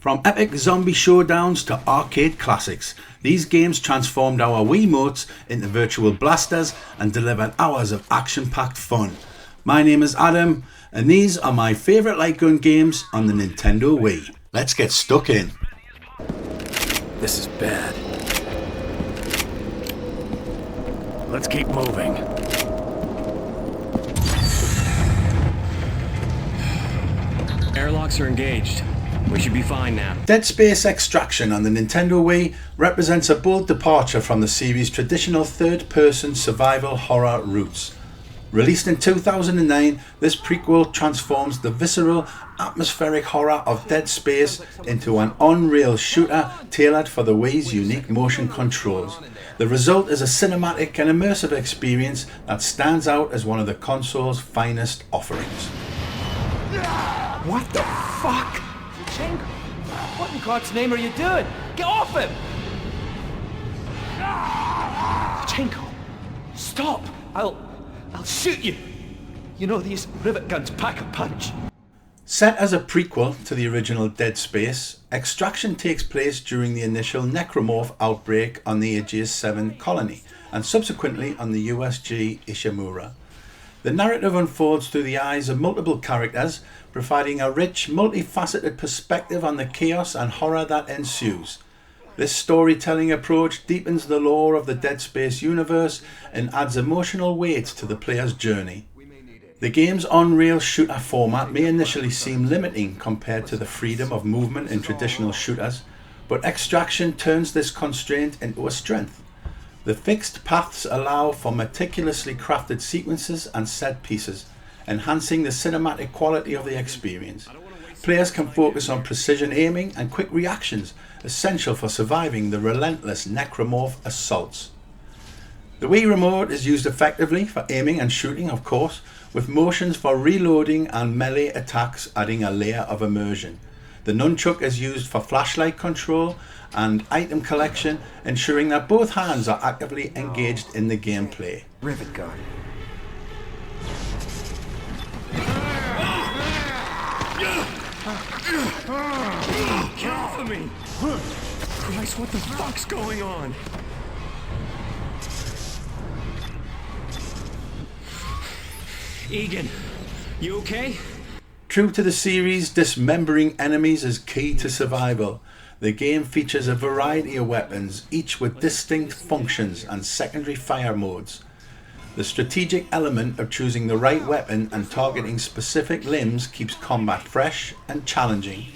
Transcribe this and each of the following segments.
From epic zombie showdowns to arcade classics, these games transformed our Wiimotes into virtual blasters and delivered hours of action-packed fun. My name is Adam, and these are my favourite light gun games on the Nintendo Wii. Let's get stuck in. This is bad. Let's keep moving. Airlocks are engaged. We should be fine now. Dead Space Extraction on the Nintendo Wii represents a bold departure from the series' traditional third-person survival horror roots. Released in 2009, this prequel transforms the visceral, atmospheric horror of Dead Space into an on-rail shooter tailored for the Wii's unique motion controls. The result is a cinematic and immersive experience that stands out as one of the console's finest offerings. What the fuck? What in God's name are you doing? Get off him! Chenko, stop! I'll shoot you! You know these rivet guns pack a punch. Set as a prequel to the original Dead Space, Extraction takes place during the initial necromorph outbreak on the Aegis 7 colony, and subsequently on the USG Ishimura. The narrative unfolds through the eyes of multiple characters, providing a rich, multifaceted perspective on the chaos and horror that ensues. This storytelling approach deepens the lore of the Dead Space universe and adds emotional weight to the player's journey. The game's on-rail shooter format may initially seem limiting compared to the freedom of movement in traditional shooters, but Extraction turns this constraint into a strength. The fixed paths allow for meticulously crafted sequences and set pieces, enhancing the cinematic quality of the experience. Players can focus on precision aiming and quick reactions, essential for surviving the relentless necromorph assaults. The Wii Remote is used effectively for aiming and shooting, of course, with motions for reloading and melee attacks adding a layer of immersion. The nunchuck is used for flashlight control and item collection, ensuring that both hands are actively engaged in the gameplay. Rivet gun. Get off of me! Christ, what the fuck's going on? Egan, you okay? True to the series, dismembering enemies is key to survival. The game features a variety of weapons, each with distinct functions and secondary fire modes. The strategic element of choosing the right weapon and targeting specific limbs keeps combat fresh and challenging.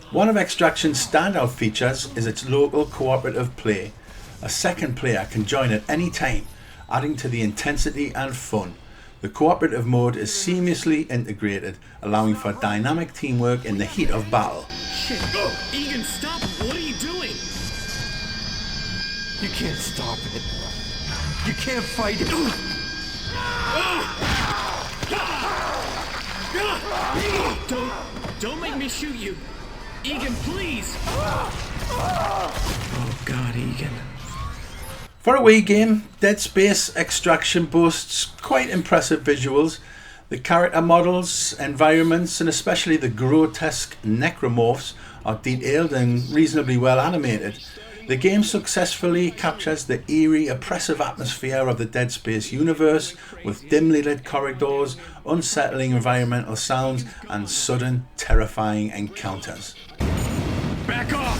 One of Extraction's standout features is its local cooperative play. A second player can join at any time, adding to the intensity and fun. The cooperative mode is seamlessly integrated, allowing for dynamic teamwork in the heat of battle. Shit! Egan, stop! What are you doing? You can't stop it. You can't fight it. Don't make me shoot you! Egan, please! Oh God, Egan. For a Wii game, Dead Space Extraction boasts quite impressive visuals. The character models, environments, and especially the grotesque necromorphs are detailed and reasonably well animated. The game successfully captures the eerie, oppressive atmosphere of the Dead Space universe with dimly lit corridors, unsettling environmental sounds, and sudden, terrifying encounters. Back off!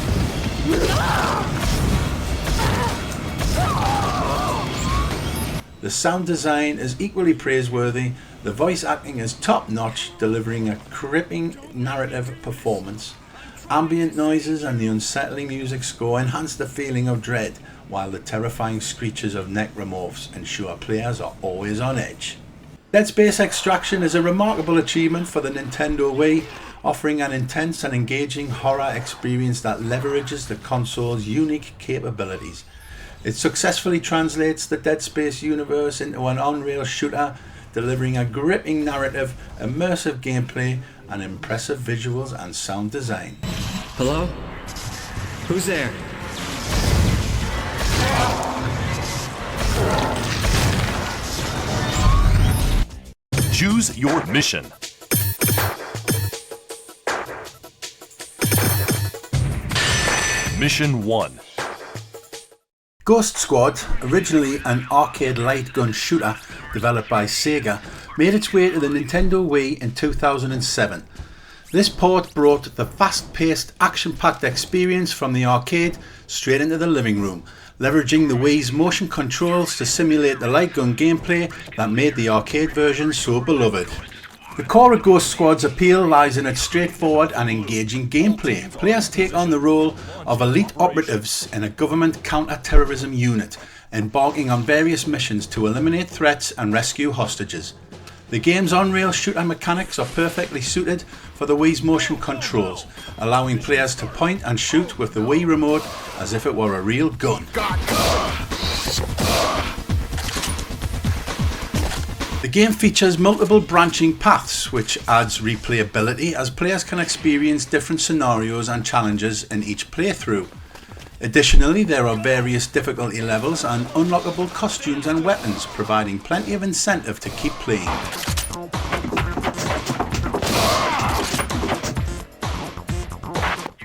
The sound design is equally praiseworthy. The voice acting is top-notch, delivering a gripping narrative performance. Ambient noises and the unsettling music score enhance the feeling of dread, while the terrifying screeches of necromorphs ensure players are always on edge. Dead Space Extraction is a remarkable achievement for the Nintendo Wii, offering an intense and engaging horror experience that leverages the console's unique capabilities. It successfully translates the Dead Space universe into an on-rail shooter, delivering a gripping narrative, immersive gameplay, and impressive visuals and sound design. Hello? Who's there? Choose your mission. Mission 1. Ghost Squad, originally an arcade light gun shooter developed by Sega, made its way to the Nintendo Wii in 2007. This port brought the fast-paced, action-packed experience from the arcade straight into the living room, leveraging the Wii's motion controls to simulate the light gun gameplay that made the arcade version so beloved. The core of Ghost Squad's appeal lies in its straightforward and engaging gameplay. Players take on the role of elite operatives in a government counter-terrorism unit, embarking on various missions to eliminate threats and rescue hostages. The game's on-rail shooter mechanics are perfectly suited for the Wii's motion controls, allowing players to point and shoot with the Wii remote as if it were a real gun. The game features multiple branching paths, which adds replayability as players can experience different scenarios and challenges in each playthrough. Additionally, there are various difficulty levels and unlockable costumes and weapons, providing plenty of incentive to keep playing.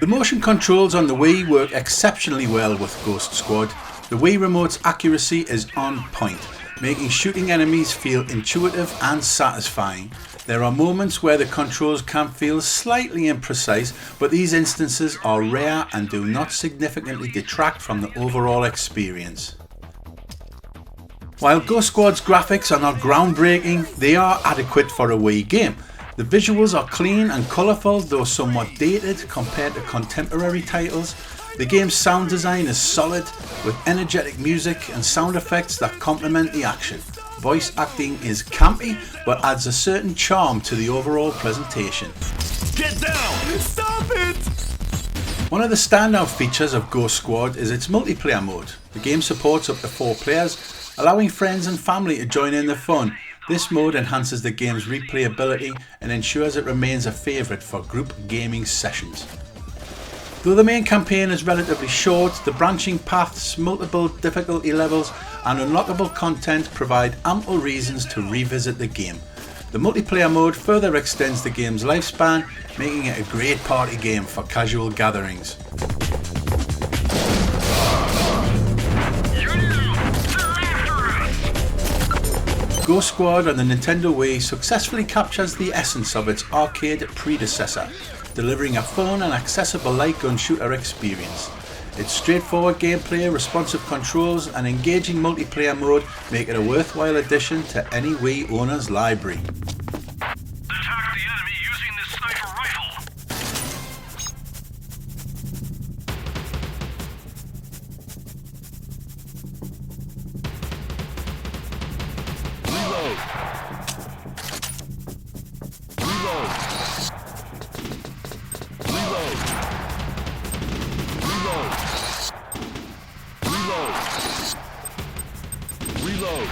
The motion controls on the Wii work exceptionally well with Ghost Squad. The Wii remote's accuracy is on point, making shooting enemies feel intuitive and satisfying. There are moments where the controls can feel slightly imprecise, but these instances are rare and do not significantly detract from the overall experience. While Ghost Squad's graphics are not groundbreaking, they are adequate for a Wii game. The visuals are clean and colourful, though somewhat dated compared to contemporary titles. The game's sound design is solid, with energetic music and sound effects that complement the action. Voice acting is campy, but adds a certain charm to the overall presentation. Get down! Stop it! One of the standout features of Ghost Squad is its multiplayer mode. The game supports up to 4 players, allowing friends and family to join in the fun. This mode enhances the game's replayability and ensures it remains a favourite for group gaming sessions. Though the main campaign is relatively short, the branching paths, multiple difficulty levels and unlockable content provide ample reasons to revisit the game. The multiplayer mode further extends the game's lifespan, making it a great party game for casual gatherings. Ghost Squad on the Nintendo Wii successfully captures the essence of its arcade predecessor, delivering a fun and accessible light gun shooter experience. Its straightforward gameplay, responsive controls and engaging multiplayer mode make it a worthwhile addition to any Wii owner's library. Attack the enemy using this sniper rifle! Reload. Reload. Reload. Reload. Reload. Reload.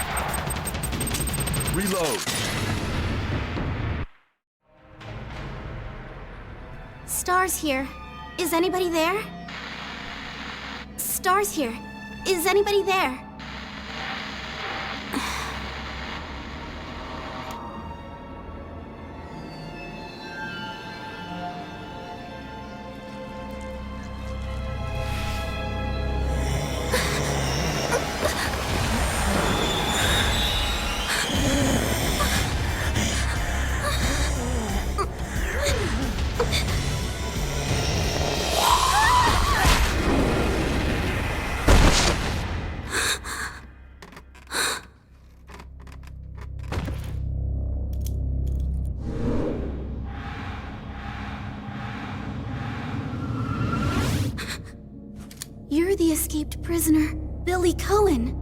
Reload. Star's here. Is anybody there? Star's here. Is anybody there? You're the escaped prisoner, Billy Cohen.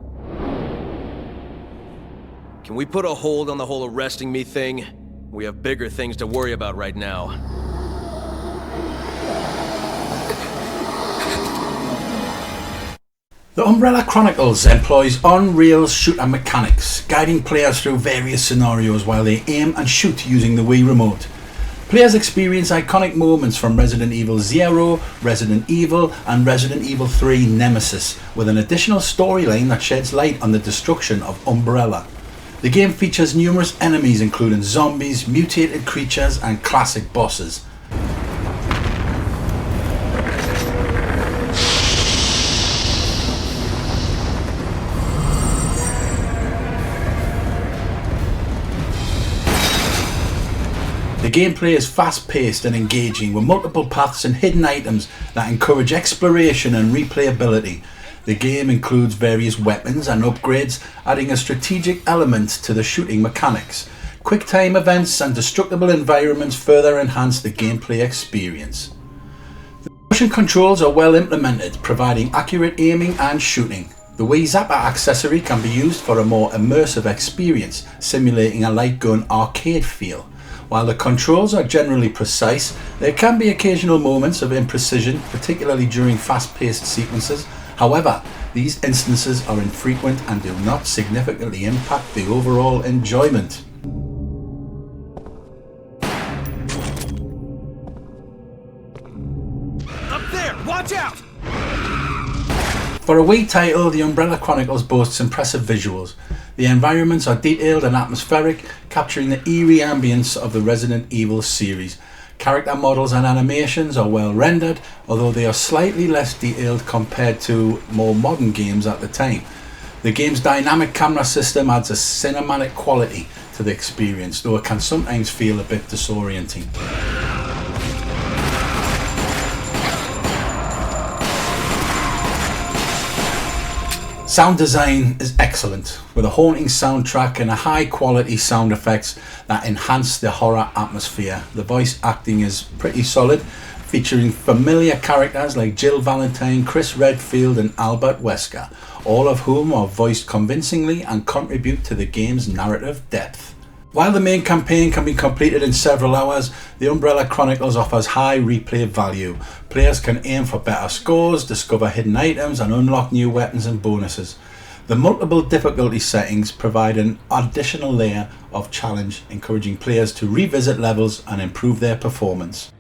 Can we put a hold on the whole arresting me thing? We have bigger things to worry about right now. The Umbrella Chronicles employs on-rail shooter mechanics, guiding players through various scenarios while they aim and shoot using the Wii remote. Players experience iconic moments from Resident Evil 0, Resident Evil and Resident Evil 3 Nemesis, with an additional storyline that sheds light on the destruction of Umbrella. The game features numerous enemies including zombies, mutated creatures and classic bosses. gameplay is fast-paced and engaging with multiple paths and hidden items that encourage exploration and replayability. The game includes various weapons and upgrades, adding a strategic element to the shooting mechanics. Quick time events and destructible environments further enhance the gameplay experience. The motion controls are well implemented, providing accurate aiming and shooting. The Wii Zapper accessory can be used for a more immersive experience, simulating a light gun arcade feel. While the controls are generally precise, there can be occasional moments of imprecision, particularly during fast-paced sequences. However, these instances are infrequent and do not significantly impact the overall enjoyment. Up there! Watch out! For a Wii title, the Umbrella Chronicles boasts impressive visuals. The environments are detailed and atmospheric, capturing the eerie ambience of the Resident Evil series. Character models and animations are well rendered, although they are slightly less detailed compared to more modern games at the time. The game's dynamic camera system adds a cinematic quality to the experience, though it can sometimes feel a bit disorienting. Sound design is excellent, with a haunting soundtrack and a high quality sound effects that enhance the horror atmosphere. The voice acting is pretty solid, featuring familiar characters like Jill Valentine, Chris Redfield and Albert Wesker, all of whom are voiced convincingly and contribute to the game's narrative depth. While the main campaign can be completed in several hours, the Umbrella Chronicles offers high replay value. Players can aim for better scores, discover hidden items and unlock new weapons and bonuses. The multiple difficulty settings provide an additional layer of challenge, encouraging players to revisit levels and improve their performance.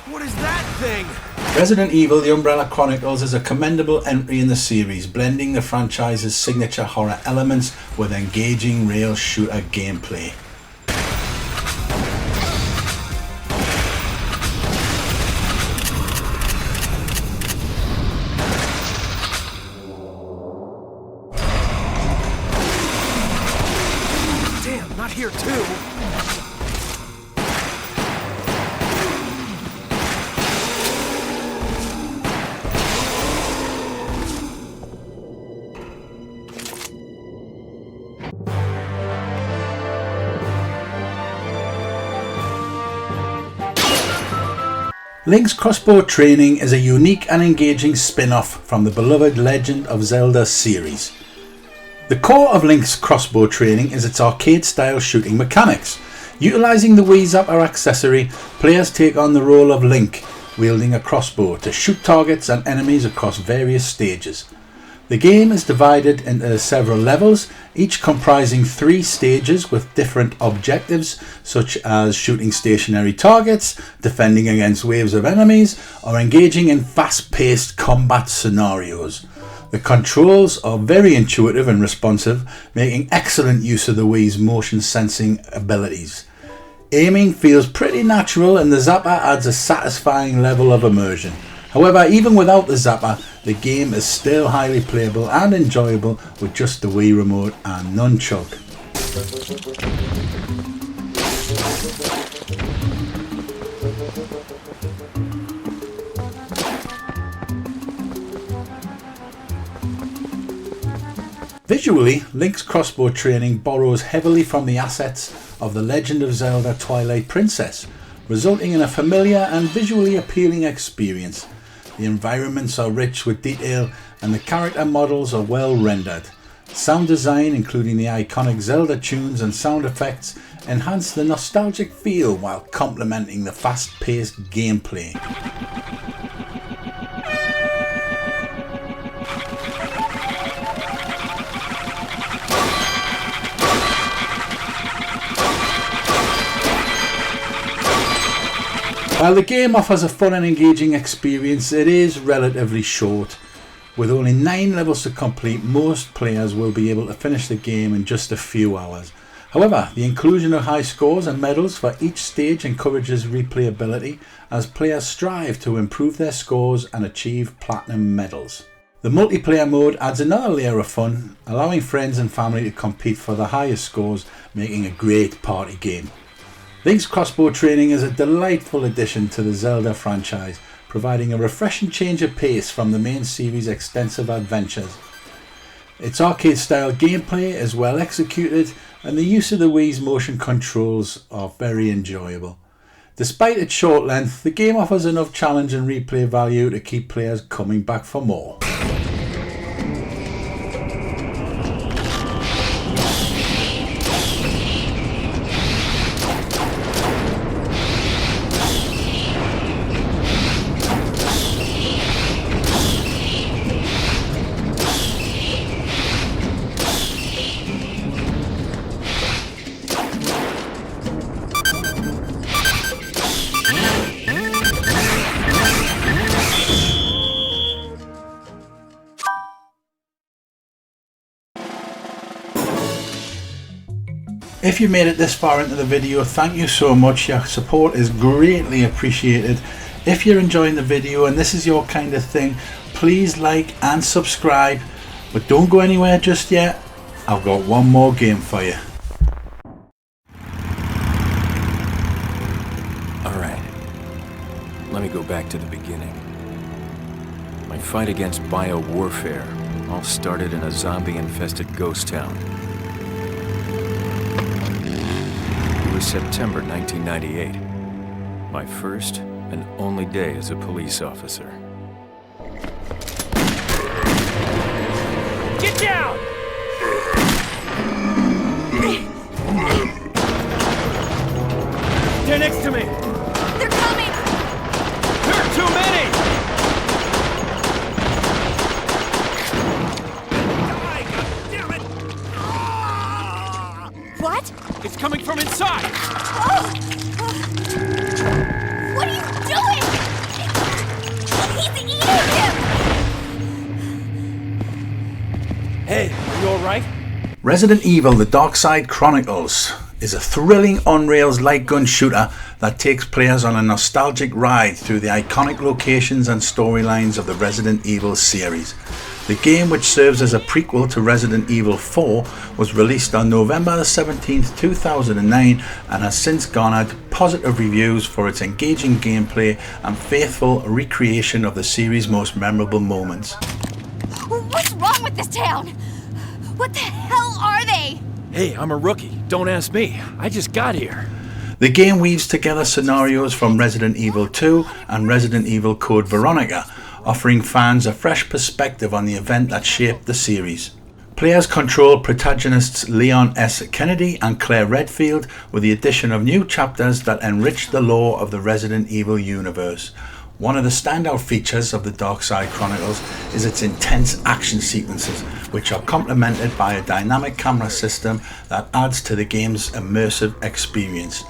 What is that thing? Resident Evil The Umbrella Chronicles is a commendable entry in the series, blending the franchise's signature horror elements with engaging rail shooter gameplay. Damn, not here too. Link's Crossbow Training is a unique and engaging spin-off from the beloved Legend of Zelda series. The core of Link's Crossbow Training is its arcade-style shooting mechanics. Utilising the Wii Zapper accessory, players take on the role of Link, wielding a crossbow to shoot targets and enemies across various stages. The game is divided into several levels, each comprising 3 stages with different objectives, such as shooting stationary targets, defending against waves of enemies, or engaging in fast-paced combat scenarios. The controls are very intuitive and responsive, making excellent use of the Wii's motion sensing abilities. Aiming feels pretty natural and the Zapper adds a satisfying level of immersion. However, even without the Zapper, the game is still highly playable and enjoyable with just the Wii Remote and Nunchuk. Visually, Link's Crossbow Training borrows heavily from the assets of The Legend of Zelda Twilight Princess, resulting in a familiar and visually appealing experience. The environments are rich with detail and the character models are well rendered. Sound design, including the iconic Zelda tunes and sound effects, enhance the nostalgic feel while complementing the fast-paced gameplay. While the game offers a fun and engaging experience, it is relatively short. With only 9 levels to complete, most players will be able to finish the game in just a few hours. However, the inclusion of high scores and medals for each stage encourages replayability as players strive to improve their scores and achieve platinum medals. The multiplayer mode adds another layer of fun, allowing friends and family to compete for the highest scores, making a great party game. Link's crossbow training is a delightful addition to the Zelda franchise, providing a refreshing change of pace from the main series' extensive adventures. Its arcade-style gameplay is well executed, and the use of the Wii's motion controls are very enjoyable. Despite its short length, the game offers enough challenge and replay value to keep players coming back for more. If you made it this far into the video, thank you so much. Your support is greatly appreciated. If you're enjoying the video and this is your kind of thing, please like and subscribe. But don't go anywhere just yet. I've got one more game for you. Alright. Let me go back to the beginning. My fight against bio-warfare all started in a zombie-infested ghost town. It was September 1998. My first and only day as a police officer. Get down! They're next to me! They're coming! There are too many! Die, goddammit! What? It's coming from inside! What are you doing? He's eating him! Hey, are you alright? Resident Evil The Darkside Chronicles is a thrilling on-rails light gun shooter that takes players on a nostalgic ride through the iconic locations and storylines of the Resident Evil series. The game, which serves as a prequel to Resident Evil 4, was released on November 17th, 2009 and has since garnered positive reviews for its engaging gameplay and faithful recreation of the series' most memorable moments. What's wrong with this town? What the hell are they? Hey, I'm a rookie. Don't ask me. I just got here. The game weaves together scenarios from Resident Evil 2 and Resident Evil Code Veronica, offering fans a fresh perspective on the event that shaped the series. Players control protagonists Leon S. Kennedy and Claire Redfield, with the addition of new chapters that enrich the lore of the Resident Evil universe. One of the standout features of the Darkside Chronicles is its intense action sequences, which are complemented by a dynamic camera system that adds to the game's immersive experience.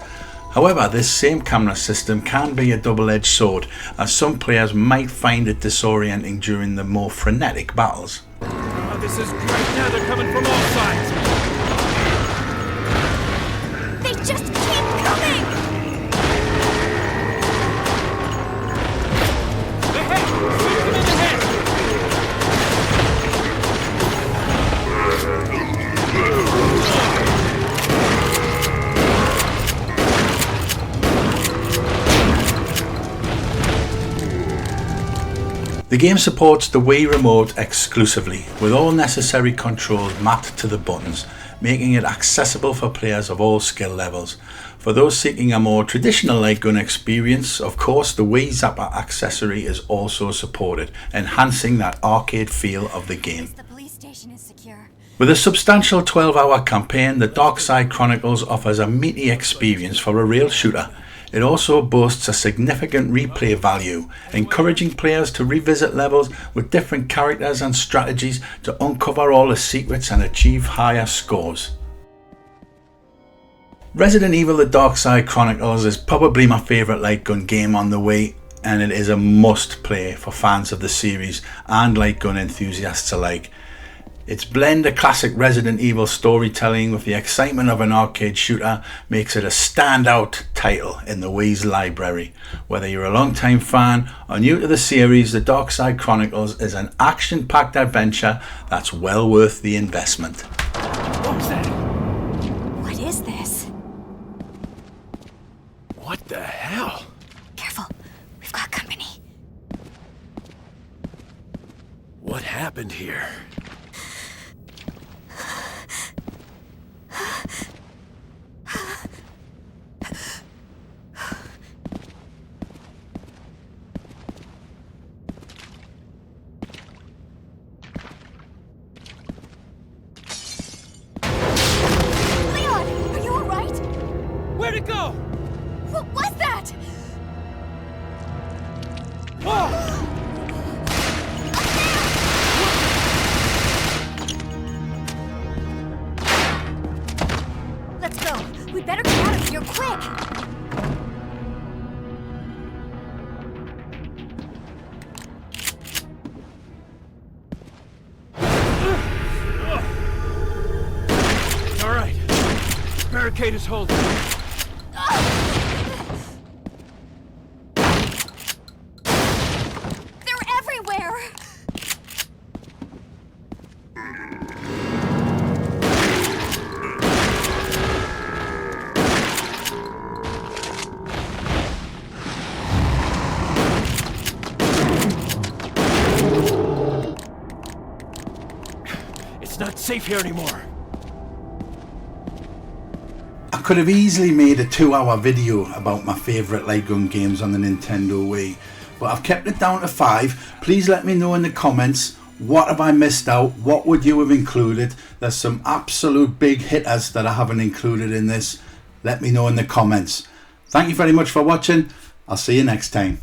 However, this same camera system can be a double-edged sword, as some players might find it disorienting during the more frenetic battles. Oh, this is great. Now they're coming from all sides. They just keep coming! Hey, shoot them in the head! The game supports the Wii Remote exclusively, with all necessary controls mapped to the buttons, making it accessible for players of all skill levels. For those seeking a more traditional light gun experience, of course the Wii Zapper accessory is also supported, enhancing that arcade feel of the game. The police station is secure. With a substantial 12-hour campaign, the Darkside Chronicles offers a meaty experience for a real shooter. It also boasts a significant replay value, encouraging players to revisit levels with different characters and strategies to uncover all the secrets and achieve higher scores. Resident Evil The Darkside Chronicles is probably my favourite light gun game on the Wii, and it is a must play for fans of the series and light gun enthusiasts alike. Its blend of classic Resident Evil storytelling with the excitement of an arcade shooter makes it a standout title in the Wii's library. Whether you're a long-time fan or new to the series, the Darkside Chronicles is an action-packed adventure that's well worth the investment. What was that? What is this? What the hell? Careful. We've got company. What happened here? Leon, are you alright? Where'd it go? What was that? Let's go. We better get out of here quick. All right. Barricade is holding. They're everywhere. It's not safe here anymore. I could have easily made a 2-hour video about my favourite light gun games on the Nintendo Wii, but I've kept it down to 5. Please let me know in the comments, what have I missed out? What would you have included? There's some absolute big hitters that I haven't included in this. Let me know in the comments. Thank you very much for watching. I'll see you next time.